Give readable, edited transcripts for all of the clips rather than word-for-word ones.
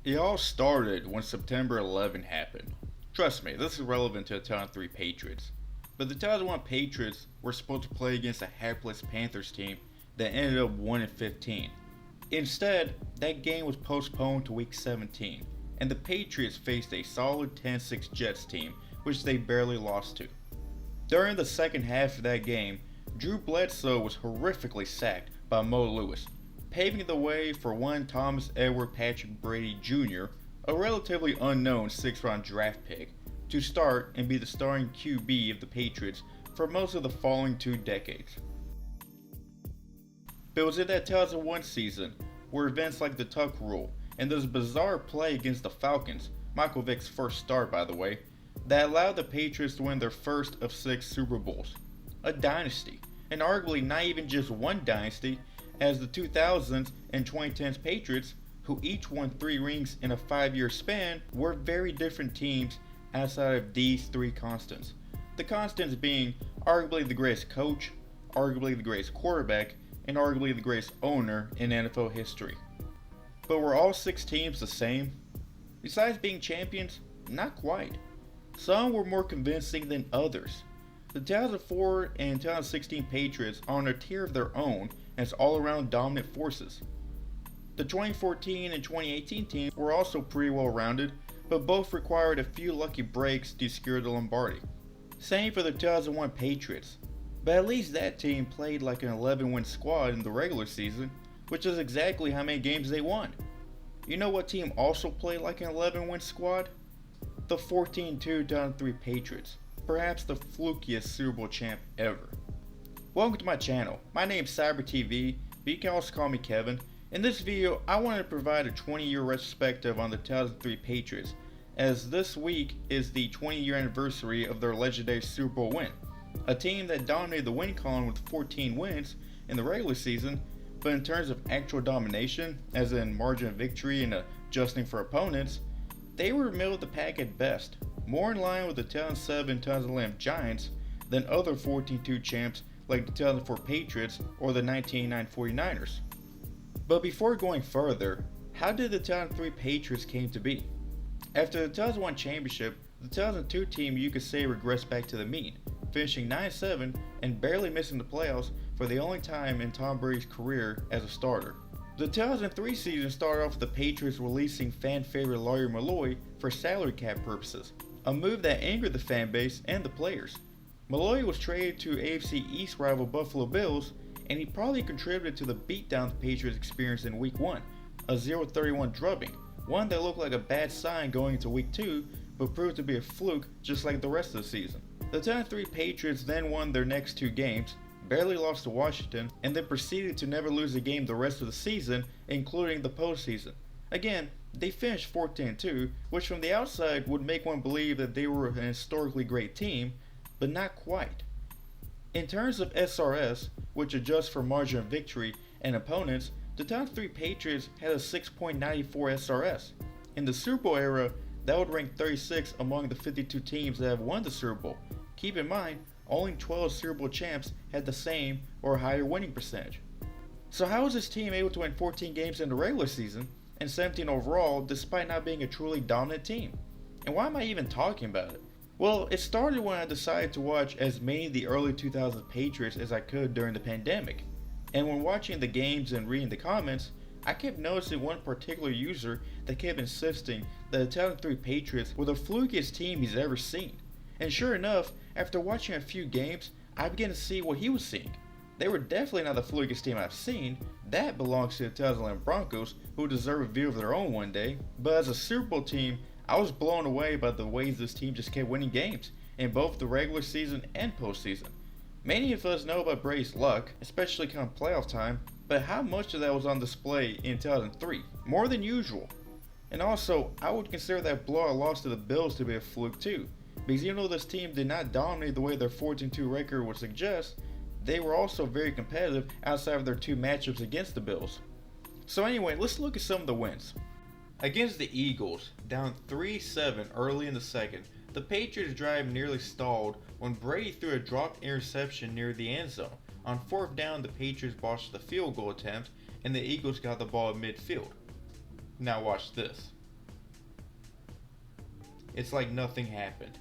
It all started when September 11 happened. Trust me, this is relevant to the 2003 Patriots. But the 2001 Patriots were supposed to play against a hapless Panthers team that ended up 1-15. Instead, that game was postponed to week 17, and the Patriots faced a solid 10-6 Jets team, which they barely lost to. During the second half of that game, Drew Bledsoe was horrifically sacked by Mo Lewis, paving the way for one Thomas Edward Patrick Brady Jr., a relatively unknown 6th-round draft pick, to start and be the starting QB of the Patriots for most of the following 2 decades. But it was in that 2001 season where events like the Tuck Rule and this bizarre play against the Falcons, Michael Vick's first start by the way, that allowed the Patriots to win their first of 6 Super Bowls. A dynasty, and arguably not even just one dynasty, as the 2000s and 2010s Patriots, who each won 3 rings in a 5-year span, were very different teams outside of these 3 constants. The constants being arguably the greatest coach, arguably the greatest quarterback, and arguably the greatest owner in NFL history. But were all 6 teams the same? Besides being champions, not quite. Some were more convincing than others. The 2004 and 2016 Patriots are on a tier of their own as all-around dominant forces. The 2014 and 2018 teams were also pretty well rounded, but both required a few lucky breaks to secure the Lombardi. Same for the 2001 Patriots, but at least that team played like an 11-win squad in the regular season, which is exactly how many games they won. You know what team also played like an 11-win squad? The 14-2 2003 Patriots, perhaps the flukiest Super Bowl champ ever. Welcome to my channel. My name's CyberTV, but you can also call me Kevin. In this video, I wanted to provide a 20-year retrospective on the 2003 Patriots, as this week is the 20-year anniversary of their legendary Super Bowl win. A team that dominated the win column with 14 wins in the regular season, but in terms of actual domination, as in margin of victory and adjusting for opponents, they were middle of the pack at best, more in line with the 2007-2011 Giants than other 14-2 champs like the 2004 Patriots or the 1989 49ers. But before going further, how did the 2003 Patriots came to be? After the 2001 championship, the 2002 team you could say regressed back to the mean, finishing 9-7 and barely missing the playoffs for the only time in Tom Brady's career as a starter. The 2003 season started off with the Patriots releasing fan favorite Larry Malloy for salary cap purposes, a move that angered the fan base and the players. Malloy was traded to AFC East rival Buffalo Bills, and he probably contributed to the beatdown the Patriots experienced in Week 1, a 0-31 drubbing, one that looked like a bad sign going into Week 2, but proved to be a fluke just like the rest of the season. The 2003 Patriots then won their next 2 games, barely lost to Washington, and then proceeded to never lose a game the rest of the season, including the postseason. Again, they finished 14-2, which from the outside would make one believe that they were an historically great team, but not quite. In terms of SRS, which adjusts for margin of victory and opponents, the 2003 Patriots had a 6.94 SRS. In the Super Bowl era, that would rank 36 among the 52 teams that have won the Super Bowl. Keep in mind, only 12 Super Bowl champs had the same or higher winning percentage. So how was this team able to win 14 games in the regular season and 17 overall despite not being a truly dominant team? And why am I even talking about it? Well, it started when I decided to watch as many of the early 2000s Patriots as I could during the pandemic. And when watching the games and reading the comments, I kept noticing one particular user that kept insisting that the 2003 Patriots were the flukiest team he's ever seen. And sure enough, after watching a few games, I began to see what he was seeing. They were definitely not the flukiest team I've seen. That belongs to the 2011 Broncos, who deserve a view of their own one day. But as a Super Bowl team, I was blown away by the ways this team just kept winning games in both the regular season and postseason. Many of us know about Brady's luck, especially come playoff time, but how much of that was on display in 2003? More than usual. And also, I would consider that blowout loss to the Bills to be a fluke too, because even though this team did not dominate the way their 14-2 record would suggest, they were also very competitive outside of their 2 matchups against the Bills. So anyway, let's look at some of the wins. Against the Eagles, down 3-7 early in the second, the Patriots' drive nearly stalled when Brady threw a dropped interception near the end zone. On 4th down, the Patriots botched the field goal attempt, and the Eagles got the ball at midfield. Now watch this. it's like nothing happened.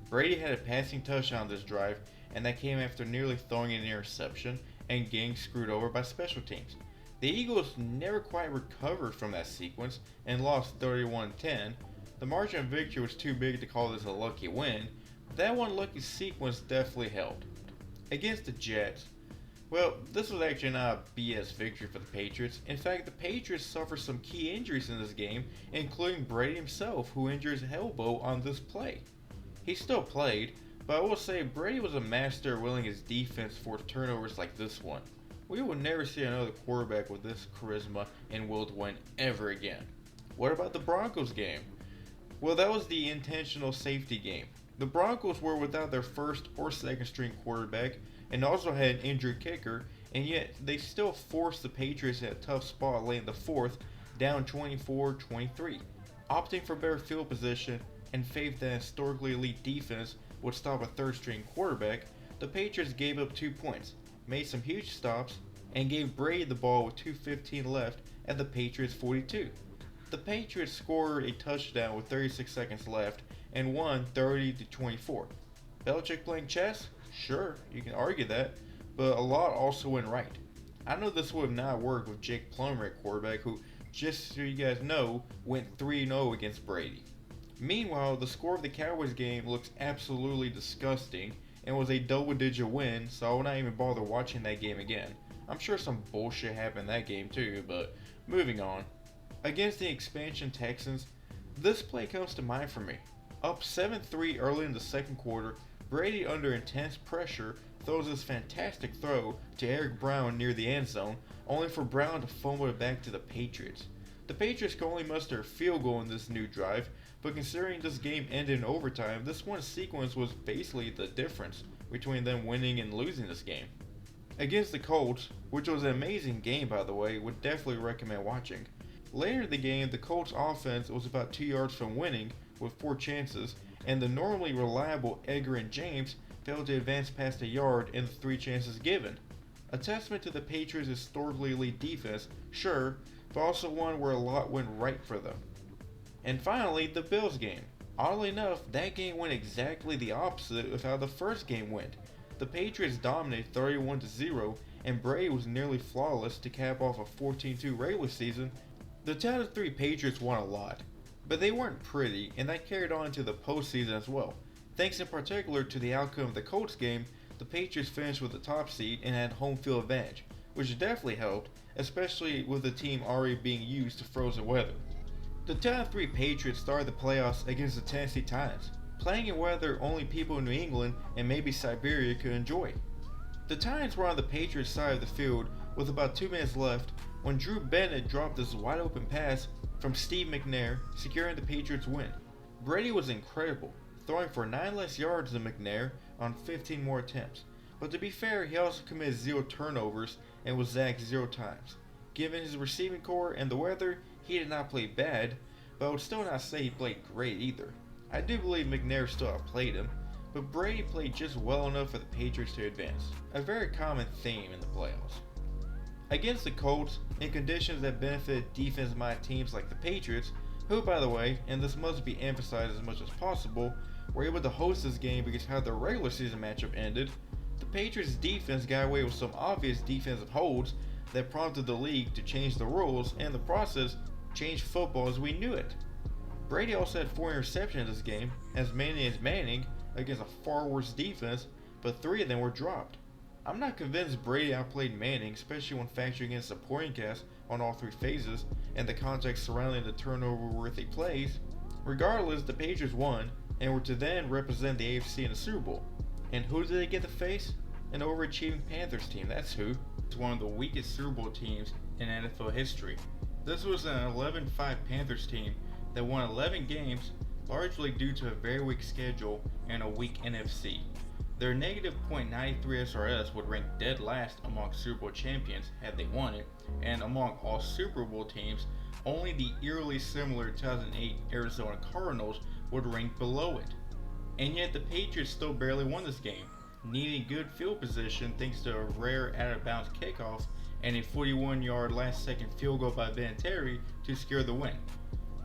Brady had a passing touchdown this drive, and that came after nearly throwing an interception and getting screwed over by special teams. The Eagles never quite recovered from that sequence and lost 31-10. The margin of victory was too big to call this a lucky win, but that one lucky sequence definitely helped. Against the Jets, well, this was actually not a BS victory for the Patriots. In fact, the Patriots suffered some key injuries in this game, including Brady himself, who injured his elbow on this play. He still played, but I will say Brady was a master of willing his defense for turnovers like this one. We will never see another quarterback with this charisma and will to win ever again. What about the Broncos game? Well, that was the intentional safety game. The Broncos were without their first or second string quarterback and also had an injured kicker, and yet they still forced the Patriots in a tough spot late in the fourth, down 24-23. Opting for better field position and faith that historically elite defense would stop a third string quarterback, the Patriots gave up 2 points, made some huge stops, and gave Brady the ball with 2:15 left at the Patriots 42. The Patriots scored a touchdown with 36 seconds left and won 30-24. Belichick playing chess? Sure, you can argue that, but a lot also went right. I know this would have not worked with Jake Plummer at quarterback, who, just so you guys know, went 3-0 against Brady. Meanwhile, the score of the Cowboys game looks absolutely disgusting and was a double-digit win, so I will not even bother watching that game again. I'm sure some bullshit happened in that game too, but moving on. Against the expansion Texans, this play comes to mind for me. Up 7-3 early in the second quarter, Brady, under intense pressure, throws this fantastic throw to Eric Brown near the end zone, only for Brown to fumble it back to the Patriots. The Patriots can only muster a field goal in this new drive, but considering this game ended in overtime, this one sequence was basically the difference between them winning and losing this game. Against the Colts, which was an amazing game by the way, would definitely recommend watching. Later in the game, the Colts offense was about 2 yards from winning with 4 chances, and the normally reliable Edgar and James failed to advance past a yard in the 3 chances given. A testament to the Patriots' historically elite defense, sure, but also one where a lot went right for them. And finally, the Bills game. Oddly enough, that game went exactly the opposite of how the first game went. The Patriots dominated 31-0, and Brady was nearly flawless to cap off a 14-2 regular season. The 10-3 Patriots won a lot, but they weren't pretty, and that carried on into the postseason as well. Thanks in particular to the outcome of the Colts game, the Patriots finished with the top seed and had home field advantage, which definitely helped, especially with the team already being used to frozen weather. The 10-3 Patriots started the playoffs against the Tennessee Titans, playing in weather only people in New England and maybe Siberia could enjoy. The Titans were on the Patriots side of the field with about 2 minutes left when Drew Bennett dropped this wide open pass from Steve McNair, securing the Patriots win. Brady was incredible, throwing for 9 less yards than McNair on 15 more attempts. But to be fair, he also committed 0 turnovers and was sacked 0 times. Given his receiving core and the weather, he did not play bad, but I would still not say he played great either. I do believe McNair still outplayed him, but Brady played just well enough for the Patriots to advance, a very common theme in the playoffs. Against the Colts, in conditions that benefited defense-minded teams like the Patriots, who, by the way, and this must be emphasized as much as possible, were able to host this game because how their regular season matchup ended, the Patriots' defense got away with some obvious defensive holds that prompted the league to change the rules and in the process change football as we knew it. Brady also had 4 interceptions in this game, as many as Manning, against a far worse defense, but 3 of them were dropped. I'm not convinced Brady outplayed Manning, especially when factoring in supporting cast on all 3 phases and the context surrounding the turnover-worthy plays. Regardless, the Patriots won and were to then represent the AFC in the Super Bowl. And who did they get to face? An overachieving Panthers team, that's who. It's one of the weakest Super Bowl teams in NFL history. This was an 11-5 Panthers team that won 11 games, largely due to a very weak schedule and a weak NFC. Their negative .93 SRS would rank dead last among Super Bowl champions had they won it, and among all Super Bowl teams, only the eerily similar 2008 Arizona Cardinals would rank below it. And yet the Patriots still barely won this game, needing good field position thanks to a rare out-of-bounds kickoff and a 41-yard last-second field goal by Vinatieri to secure the win.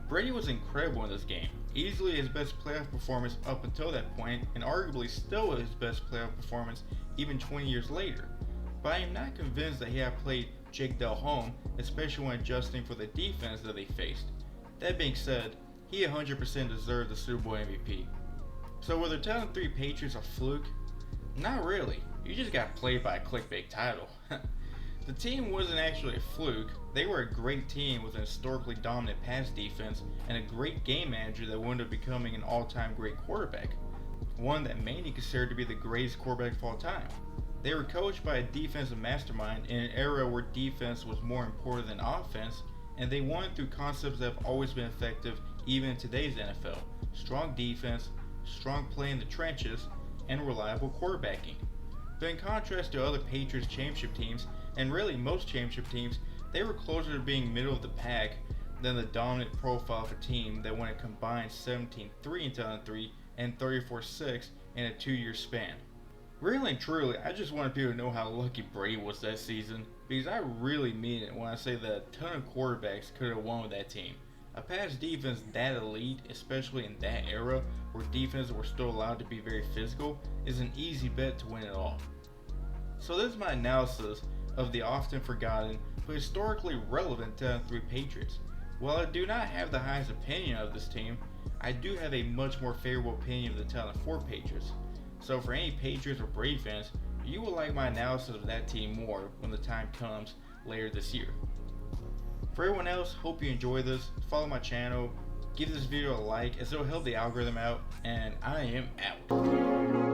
Brady was incredible in this game, easily his best playoff performance up until that point, and arguably still his best playoff performance even 20 years later. But I am not convinced that he had played Jake Delhomme, especially when adjusting for the defense that they faced. That being said, he 100% deserved the Super Bowl MVP. So were the 2003 Patriots a fluke? Not really. You just got played by a clickbait title. The team wasn't actually a fluke. They were a great team with an historically dominant pass defense and a great game manager that wound up becoming an all-time great quarterback, one that many considered to be the greatest quarterback of all time. They were coached by a defensive mastermind in an era where defense was more important than offense, and they won through concepts that have always been effective even in today's NFL: strong defense, strong play in the trenches, and reliable quarterbacking. But in contrast to other Patriots championship teams, and really most championship teams, they were closer to being middle of the pack than the dominant profile of a team that won a combined 17-3 in 2003 and 34-6 in a 2-year span. Really and truly, I just wanted people to know how lucky Brady was that season, because I really mean it when I say that a ton of quarterbacks could have won with that team. A pass defense that elite, especially in that era where defenses were still allowed to be very physical, is an easy bet to win it all. So this is my analysis of the often forgotten but historically relevant 2003 Patriots. While I do not have the highest opinion of this team, I do have a much more favorable opinion of the 2004 Patriots. So for any Patriots or Brady fans, you will like my analysis of that team more when the time comes later this year. For everyone else, hope you enjoy this. Follow my channel, give this video a like as it will help the algorithm out, and I am out.